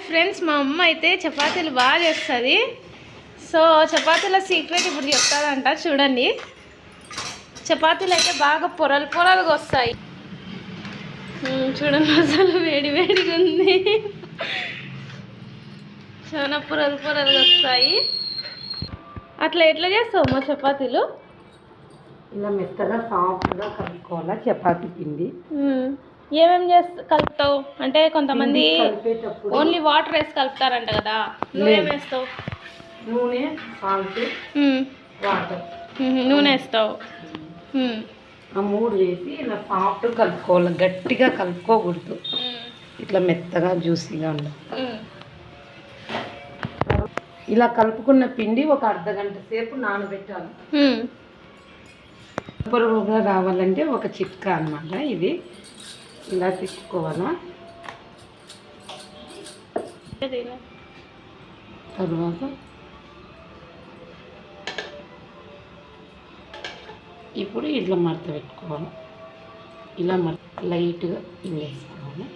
Friends, మా అమ్మ అయితే చపాతీలు బాగా చేస్తుంది. సో చపాతీల సీక్రెట్ ఇప్పుడు చెప్తాదంట. చూడండి, చపాతీలు అయితే బాగా పొరలు పొరలుగా వస్తాయి. చూడండి, అసలు వేడి వేడిగా ఉంది. చాలా పొరలు పొరలుగా వస్తాయి. అట్లా ఎట్లా చేస్తావు మా చపాతీలు? ఇలా మెత్తగా సాఫ్ట్గా కలుపుకోవాలా చపాతీ పిండి. ఏమేమి కలుపుతావు అంటే కొంతమంది ఓన్లీ కలిపేటప్పుడు వాటర్ వేసి కలుపుతారంట కదా, నువ్వేం వేస్తావు? నూనె, సాల్ట్, వాటర్, నూనె వేస్తావు. ఆ మూడు వేసి ఇలా సాఫ్ట్ కలుపుకోవాలి. గట్టిగా కలుపుకోకూడదు, ఇట్లా మెత్తగా జ్యూసీగా ఉండాలి. ఇలా కలుపుకున్న పిండి ఒక అర్ధగంట సేపు నానబెట్టాలి. పొరుగుగా రావాలంటే ఒక చిట్కా అన్నమాట ఇది. ఇలా తిప్పుకోవాలా. తర్వాత ఇప్పుడు ఇట్లా మడత పెట్టుకోవాలి. ఇలా లైట్గా వేసుకోవాలి.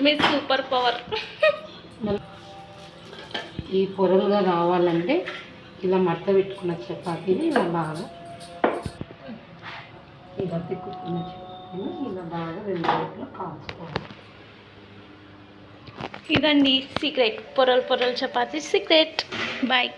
మీ సూపర్ పవర్. ఈ పొరలుగా రావాలంటే ఇలా మడత పెట్టుకున్న చపాతీని ఇలా బాగా ఇలా తిక్కుకున్న చపాతీని ఇలా బాగా రెండు వైపులా కాల్చుకోవాలి. ఇదండి సీక్రెట్, పొరలు పొరలు చపాతీ సీక్రెట్. బాయ్.